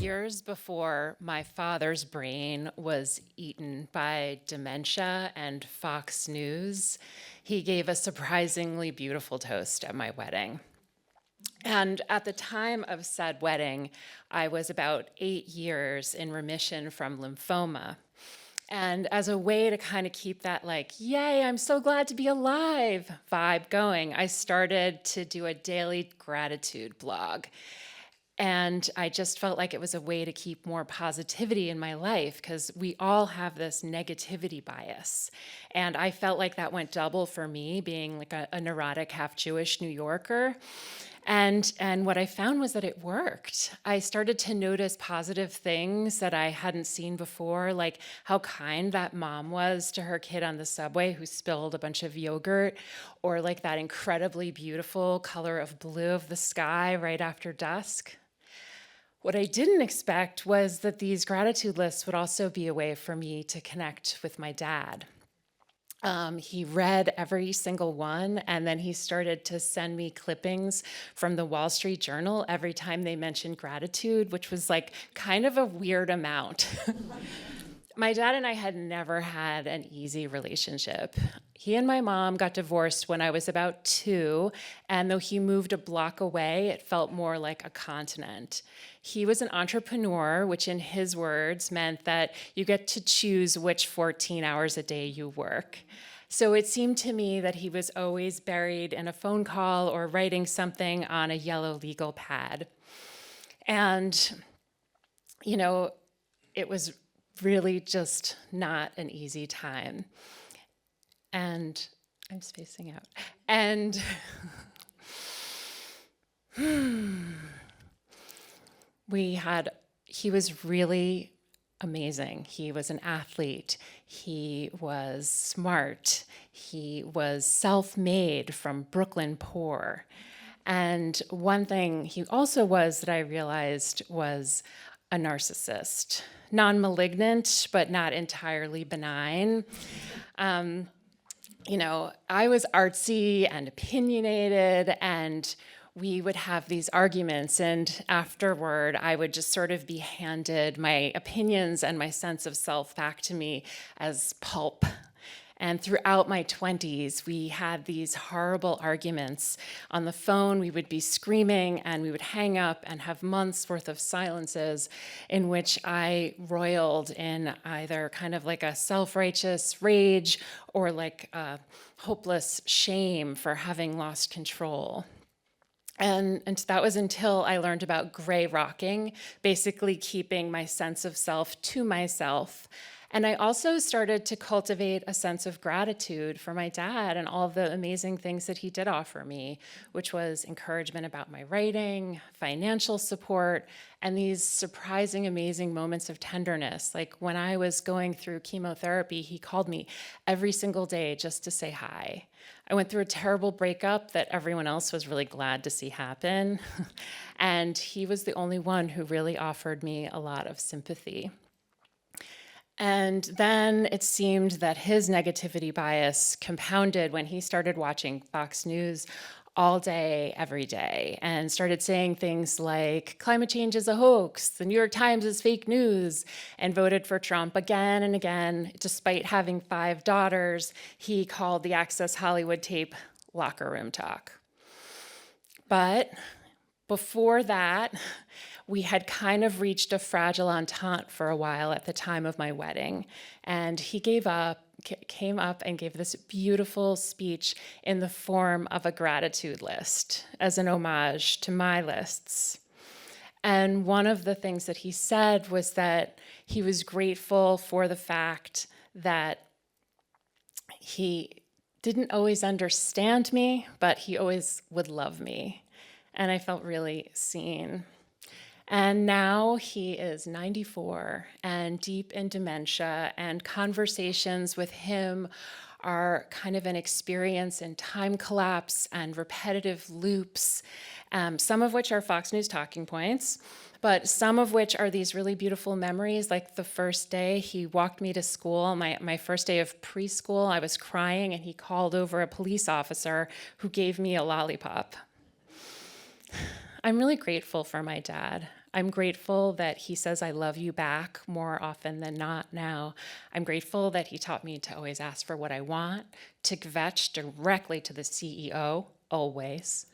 Years before my father's brain was eaten by dementia and Fox News, he gave a surprisingly beautiful toast at my wedding. And at the time of said wedding, I was about 8 years in remission from lymphoma. And as a way to kind of keep that, like, yay, I'm so glad to be alive vibe going, I started to do a daily gratitude blog. And I just felt like it was a way to keep more positivity in my life because we all have this negativity bias. And I felt like that went double for me, being like a neurotic, half Jewish New Yorker. And what I found was that it worked. I started to notice positive things that I hadn't seen before, like how kind that mom was to her kid on the subway who spilled a bunch of yogurt, or like that incredibly beautiful color of blue of the sky right after dusk. What I didn't expect was that these gratitude lists would also be a way for me to connect with my dad. He read every single one, and then he started to send me clippings from the Wall Street Journal every time they mentioned gratitude, which was like kind of a weird amount. My dad and I had never had an easy relationship. He and my mom got divorced when I was about 2, and though he moved a block away, it felt more like a continent. He was an entrepreneur, which in his words meant that you get to choose which 14 hours a day you work. So it seemed to me that he was always buried in a phone call or writing something on a yellow legal pad. And, it was really just not an easy time. And I'm spacing out. And he was really amazing. He was an athlete. He was smart. He was self-made from Brooklyn poor. And one thing he also was that I realized was a narcissist. Non-malignant, but not entirely benign. I was artsy and opinionated, and we would have these arguments, and afterward, I would just sort of be handed my opinions and my sense of self back to me as pulp. And throughout my 20s, we had these horrible arguments. On the phone, we would be screaming, and we would hang up and have months worth of silences in which I roiled in either kind of like a self-righteous rage or like a hopeless shame for having lost control. And that was until I learned about gray rocking, basically keeping my sense of self to myself. And I also started to cultivate a sense of gratitude for my dad and all the amazing things that he did offer me, which was encouragement about my writing, financial support, and these surprising, amazing moments of tenderness. Like when I was going through chemotherapy, he called me every single day just to say hi. I went through a terrible breakup that everyone else was really glad to see happen. And he was the only one who really offered me a lot of sympathy. And then it seemed that his negativity bias compounded when he started watching Fox News all day, every day, and started saying things like, climate change is a hoax, the New York Times is fake news, and voted for Trump again and again. Despite having 5 daughters, he called the Access Hollywood tape locker room talk. But before that, we had kind of reached a fragile entente for a while at the time of my wedding. And he came up and gave this beautiful speech in the form of a gratitude list as an homage to my lists. And one of the things that he said was that he was grateful for the fact that he didn't always understand me, but he always would love me. And I felt really seen. And now he is 94 and deep in dementia, and conversations with him are kind of an experience in time collapse and repetitive loops, some of which are Fox News talking points, but some of which are these really beautiful memories, like the first day he walked me to school, my first day of preschool. I was crying, and he called over a police officer who gave me a lollipop. I'm really grateful for my dad. I'm grateful that he says I love you back more often than not now. I'm grateful that he taught me to always ask for what I want, to kvetch directly to the CEO, always,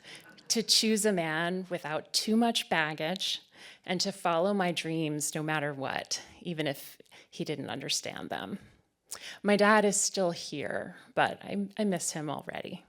to choose a man without too much baggage, and to follow my dreams no matter what, even if he didn't understand them. My dad is still here, but I miss him already.